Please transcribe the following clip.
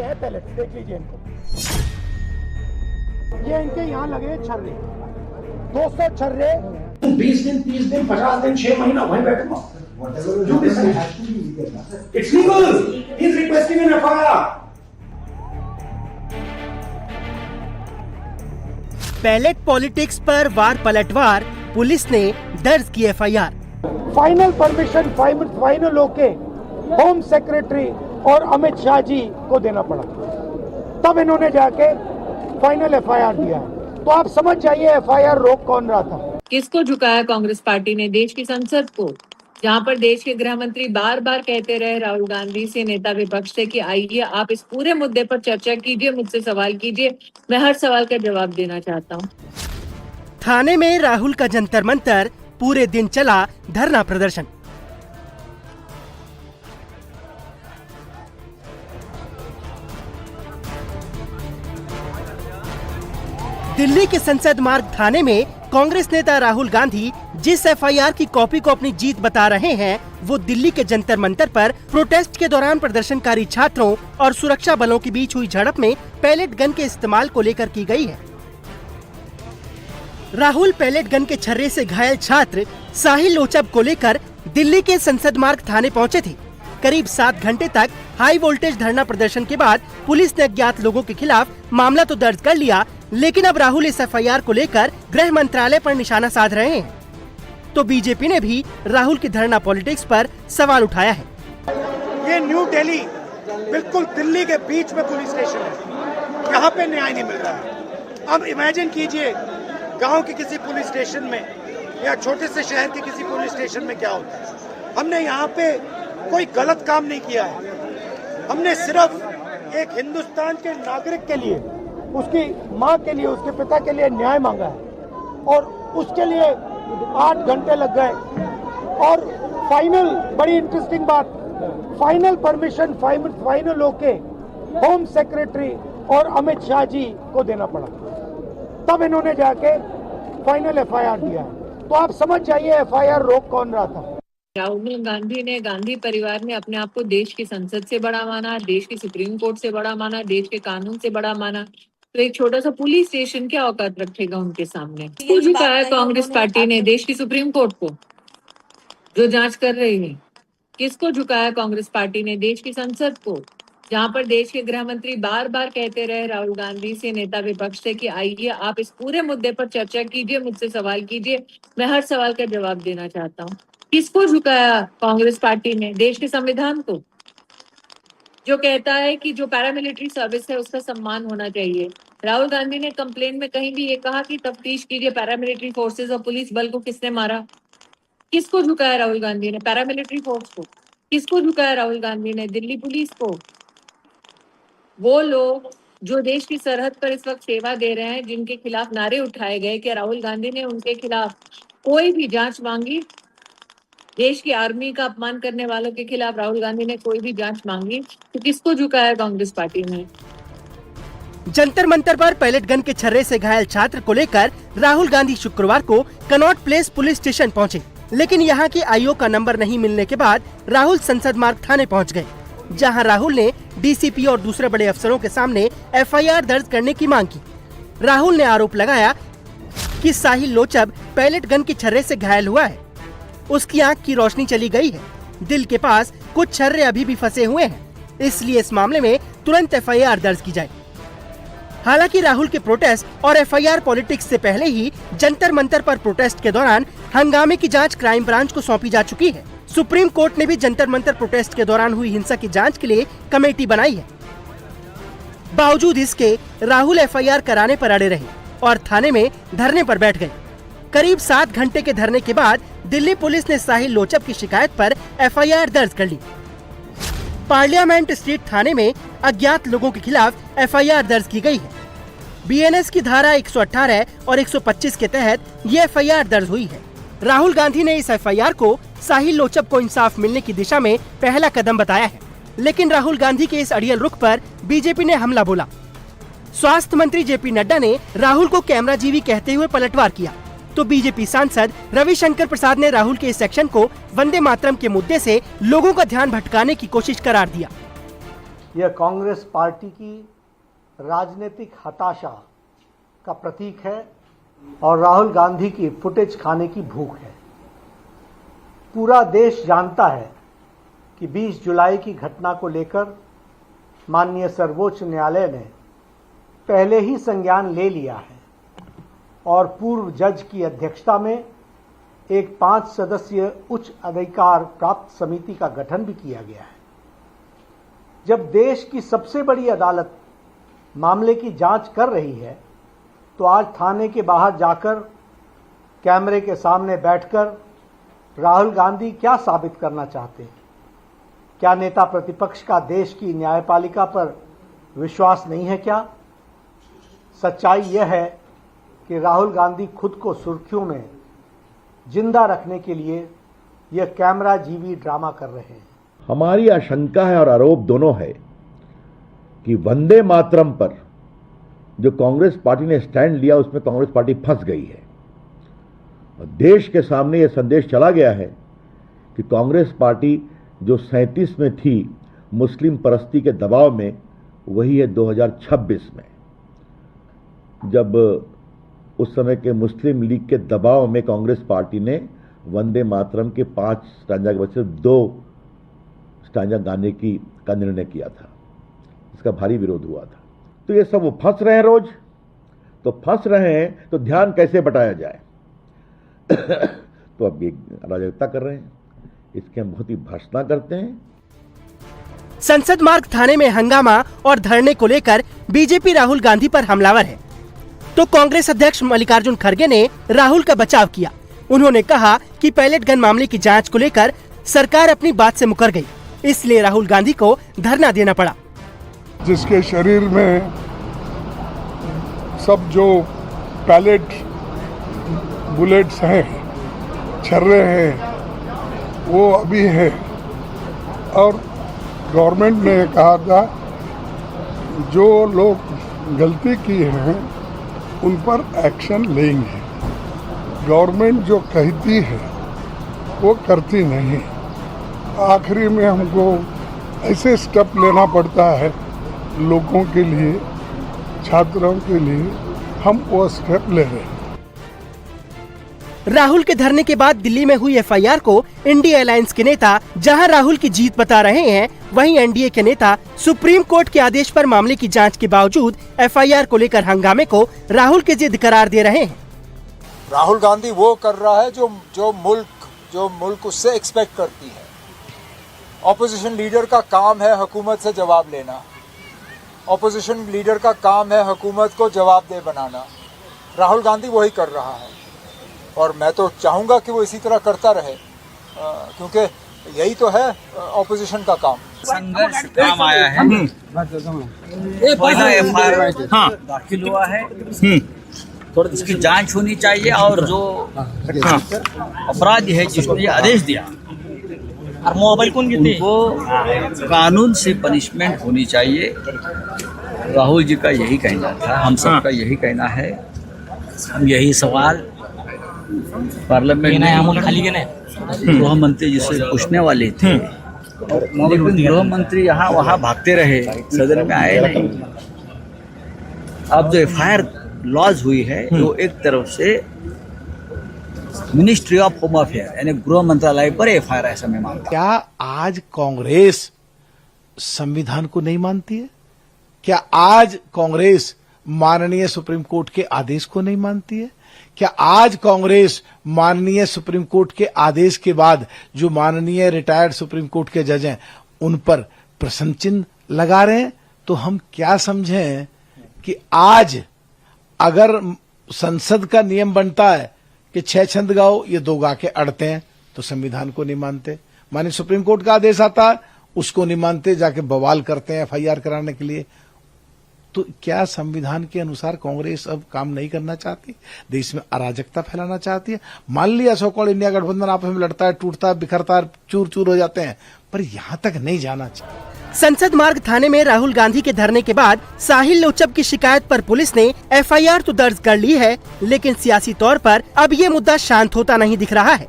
ये है पैलेट, देख लीजिए इनको। ये इनके यहाँ लगे छर्रे, 200 छर्रे। 20 दिन, 30 दिन, 50 दिन, 6 महीना वहीं बैठूंगा। It's legal. He's requesting an FIR. Pellet politics पर वार पलटवार, पुलिस ने दर्ज की एफआईआर। फाइनल परमिशन फाइनल होके होम सेक्रेटरी और अमित शाह जी को देना पड़ा, तब इन्होंने जाके फाइनल एफआईआर दिया है। तो आप समझ जाइए एफआईआर रोक कौन रहा था। किसको झुकाया कांग्रेस पार्टी ने देश की संसद को, जहां पर देश के गृह मंत्री बार बार कहते रहे राहुल गांधी से, नेता विपक्ष से, कि आइए आप इस पूरे मुद्दे पर चर्चा कीजिए, मुझसे सवाल कीजिए, मैं हर सवाल का जवाब देना चाहता हूं। थाने में राहुल का जंतर मंतर, पूरे दिन चला धरना प्रदर्शन। दिल्ली के संसद मार्ग थाने में कांग्रेस नेता राहुल गांधी जिस एफआईआर की कॉपी को अपनी जीत बता रहे हैं, वो दिल्ली के जंतर मंतर पर प्रोटेस्ट के दौरान प्रदर्शनकारी छात्रों और सुरक्षा बलों के बीच हुई झड़प में पैलेट गन के इस्तेमाल को लेकर की गई है। राहुल पैलेट गन के छर्रे से घायल छात्र साहिल लोचब को लेकर दिल्ली के संसद मार्ग थाने पहुंचे थे। करीब 7 घंटे तक हाई वोल्टेज धरना प्रदर्शन के बाद पुलिस ने अज्ञात लोगों के खिलाफ मामला तो दर्ज कर लिया, लेकिन अब राहुल इस एफआईआर को लेकर गृह मंत्रालय पर निशाना साध रहे हैं। तो बीजेपी ने भी राहुल की धरना पॉलिटिक्स पर सवाल उठाया है। ये न्यू दिल्ली, बिल्कुल दिल्ली के बीच में पुलिस स्टेशन है, यहाँ पे न्याय नहीं मिल रहा है। अब इमेजिन कीजिए गांव के किसी पुलिस स्टेशन में या छोटे से शहर के किसी पुलिस स्टेशन में क्या होता है। हमने यहाँ पे कोई गलत काम नहीं किया है, हमने सिर्फ एक हिंदुस्तान के नागरिक के लिए, उसकी माँ के लिए, उसके पिता के लिए न्याय मांगा है और उसके लिए 8 घंटे लग गए। और फाइनल, बड़ी इंटरेस्टिंग बात, फाइनल परमिशन फाइनल होके होम सेक्रेटरी और अमित शाह जी को देना पड़ा, तब इन्होंने जाके फाइनल एफआईआर दिया है। तो आप समझ जाइए एफआईआर रोक कौन रहा था। राहुल गांधी ने, गांधी परिवार ने अपने आप को देश की संसद से बड़ा माना, देश की सुप्रीम कोर्ट से बड़ा माना, देश के कानून से बड़ा माना, तो एक छोटा सा पुलिस स्टेशन क्या औकात रखेगा उनके सामने। किसको झुकाया कांग्रेस पार्टी ने देश की सुप्रीम कोर्ट को, जो जांच कर रही है? किसको झुकाया कांग्रेस पार्टी ने देश की संसद को, जहां पर देश के गृह मंत्री बार बार कहते रहे राहुल गांधी से, नेता विपक्ष से, कि आइए आप इस पूरे मुद्दे पर चर्चा कीजिए, मुझसे सवाल कीजिए, मैं हर सवाल का जवाब देना चाहता हूँ। किसको झुकाया कांग्रेस पार्टी ने देश के संविधान को, जो कहता है कि जो पैरामिलिट्री सर्विस है उसका सम्मान होना चाहिए। राहुल गांधी ने कंप्लेन में कहीं भी ये कहा कि तफ्तीश कीजिए पैरामिलिट्री फोर्सेस और पुलिस बल को किसने मारा। किसको झुकाया राहुल गांधी ने? पैरामिलिट्री फोर्स को। किसको झुकाया राहुल गांधी ने? दिल्ली पुलिस को। वो लोग जो देश की सरहद पर इस वक्त सेवा दे रहे हैं, जिनके खिलाफ नारे उठाए गए कि राहुल गांधी ने उनके खिलाफ कोई भी जांच मांगी, देश की आर्मी का अपमान करने वालों के खिलाफ राहुल गांधी ने कोई भी जांच मांगी, तो किसको झुकाया कांग्रेस पार्टी ने? जंतर मंतर पर पैलेट गन के छर्रे से घायल छात्र को लेकर राहुल गांधी शुक्रवार को कनॉट प्लेस पुलिस स्टेशन पहुंचे, लेकिन यहां के आईओ का नंबर नहीं मिलने के बाद राहुल संसद मार्ग थाने पहुंच गए, जहां राहुल ने डीसीपी और दूसरे बड़े अफसरों के सामने एफआईआर दर्ज करने की मांग की। राहुल ने आरोप लगाया कि साहिल लोचब पैलेट गन के छर्रे से घायल हुआ है, उसकी आंख की रोशनी चली गई है, दिल के पास कुछ छर्रे अभी भी फंसे हुए हैं, इसलिए इस मामले में तुरंत एफआईआर दर्ज की जाए। हालांकि राहुल के प्रोटेस्ट और एफआईआर पॉलिटिक्स से पहले ही जंतर मंतर पर प्रोटेस्ट के दौरान हंगामे की जांच क्राइम ब्रांच को सौंपी जा चुकी है। सुप्रीम कोर्ट ने भी जंतर मंतर प्रोटेस्ट के दौरान हुई हिंसा की जांच के लिए कमेटी बनाई है। बावजूद इसके राहुल एफआईआर कराने पर अड़े रहे और थाने में धरने पर बैठ गए। करीब 7 घंटे के धरने के बाद दिल्ली पुलिस ने साहिल लोचब की शिकायत पर एफआईआर दर्ज कर ली। पार्लियामेंट स्ट्रीट थाने में अज्ञात लोगों के खिलाफ एफआईआर दर्ज की गई है। बीएनएस की धारा 118 और 125 के तहत ये एफआईआर दर्ज हुई है। राहुल गांधी ने इस एफआईआर को साहिल लोचब को इंसाफ मिलने की दिशा में पहला कदम बताया है, लेकिन राहुल गांधी के इस अड़ियल रुख पर बीजेपी ने हमला बोला। स्वास्थ्य मंत्री जेपी नड्डा ने राहुल को कैमराजीवी कहते हुए पलटवार किया, तो बीजेपी सांसद रविशंकर प्रसाद ने राहुल के इस एक्शन को वंदे मातरम के मुद्दे से लोगों का ध्यान भटकाने की कोशिश करार दिया। यह कांग्रेस पार्टी की राजनीतिक हताशा का प्रतीक है और राहुल गांधी की फुटेज खाने की भूख है। पूरा देश जानता है कि 20 जुलाई की घटना को लेकर माननीय सर्वोच्च न्यायालय ने पहले ही संज्ञान ले लिया है और पूर्व जज की अध्यक्षता में एक 5 सदस्यीय उच्च अधिकार प्राप्त समिति का गठन भी किया गया है। जब देश की सबसे बड़ी अदालत मामले की जांच कर रही है तो आज थाने के बाहर जाकर कैमरे के सामने बैठकर राहुल गांधी क्या साबित करना चाहते हैं? क्या नेता प्रतिपक्ष का देश की न्यायपालिका पर विश्वास नहीं है क्या? सच्चाई यह है कि राहुल गांधी खुद को सुर्खियों में जिंदा रखने के लिए यह कैमरा जीवी ड्रामा कर रहे हैं। हमारी आशंका है और आरोप दोनों है कि वंदे मातरम पर जो कांग्रेस पार्टी ने स्टैंड लिया उसमें कांग्रेस पार्टी फंस गई है और देश के सामने यह संदेश चला गया है कि कांग्रेस पार्टी जो 37 में थी मुस्लिम परस्ती के दबाव में, वही है 2026 में, जब उस समय के मुस्लिम लीग के दबाव में कांग्रेस पार्टी ने वंदे मातरम के 5 स्टैंजा के बजाय 2 स्टैंजा गाने का निर्णय किया था। इसका भारी विरोध हुआ था। तो ये सब वो फंस रहे हैं, रोज तो फंस रहे हैं, तो ध्यान कैसे बटाया जाए? तो अब ये अराजकता कर रहे हैं, इसके हम बहुत ही भर्त्सना करते हैं। संसद मार्ग थाने में हंगामा और धरने को लेकर बीजेपी राहुल गांधी पर हमलावर है, तो कांग्रेस अध्यक्ष मल्लिकार्जुन खड़गे ने राहुल का बचाव किया। उन्होंने कहा कि पैलेट गन मामले की जांच को लेकर सरकार अपनी बात से मुकर गई, इसलिए राहुल गांधी को धरना देना पड़ा। जिसके शरीर में सब जो पैलेट बुलेट्स हैं, छर्रे हैं, वो अभी है और गवर्नमेंट ने कहा था जो लोग गलती की हैं उन पर एक्शन लेंगे। गवर्नमेंट जो कहती है वो करती नहीं। आखिरी में हमको ऐसे स्टेप लेना पड़ता है लोगों के लिए, छात्रों के लिए, हम वो स्टेप ले रहे हैं। राहुल के धरने के बाद दिल्ली में हुई एफआईआर को इंडिया अलायंस के नेता जहां राहुल की जीत बता रहे हैं, वहीं एनडीए के नेता सुप्रीम कोर्ट के आदेश पर मामले की जांच के बावजूद एफआईआर को लेकर हंगामे को राहुल की जिद करार दे रहे हैं। राहुल गांधी वो कर रहा है जो मुल्क उससे एक्सपेक्ट करती है। ऑपोजिशन लीडर का काम है हुकूमत से जवाब लेना, ऑपोजिशन लीडर का काम है हुकूमत को जवाबदेह बनाना। राहुल गांधी वही कर रहा है और मैं तो चाहूँगा कि वो इसी तरह करता रहे, क्योंकि यही तो है ऑपोजिशन का काम। संघर्ष काम आया है। पहला एफआईआर दाखिल हुआ है, थोड़ा इसकी जांच होनी चाहिए और जो अपराधी है जिसने आदेश दिया और मोबाइल उनको कानून से पनिशमेंट होनी चाहिए। राहुल जी का यही कहना था, हम सबका यही कहना है। हम यही सवाल पार्लियामेंट में गृह मंत्री जी से पूछने वाले थे, लेकिन गृह मंत्री यहाँ वहाँ भागते रहे, सदन में आए नहीं। अब जो एफआईआर लॉज हुई है वो एक तरफ से मिनिस्ट्री ऑफ होम अफेयर यानी गृह मंत्रालय पर एफआईआर, ऐसा मैं मानता हूं। क्या आज कांग्रेस संविधान को नहीं मानती है? क्या आज कांग्रेस माननीय सुप्रीम कोर्ट के आदेश को नहीं मानती है? क्या आज कांग्रेस माननीय सुप्रीम कोर्ट के आदेश के बाद जो माननीय रिटायर्ड सुप्रीम कोर्ट के जज हैं उन पर प्रश्न चिन्ह लगा रहे हैं? तो हम क्या समझें कि आज अगर संसद का नियम बनता है कि 6 छंद गाओ, ये 2 गा के अड़ते हैं, तो संविधान को नहीं मानते। माननीय सुप्रीम कोर्ट का आदेश आता है उसको नहीं मानते, जाके बवाल करते हैं एफआईआर कराने के लिए। तो क्या संविधान के अनुसार कांग्रेस अब काम नहीं करना चाहती? देश में अराजकता फैलाना चाहती है? मान लिया सो कॉल इंडिया गठबंधन आपस में लड़ता है, टूटता है, बिखरता है, चूर चूर हो जाते हैं, पर यहां तक नहीं जाना चाहिए। संसद मार्ग थाने में राहुल गांधी के धरने के बाद साहिल लोचब की शिकायत पर पुलिस ने एफआईआर तो दर्ज कर ली है, लेकिन सियासी तौर पर अब ये मुद्दा शांत होता नहीं दिख रहा है।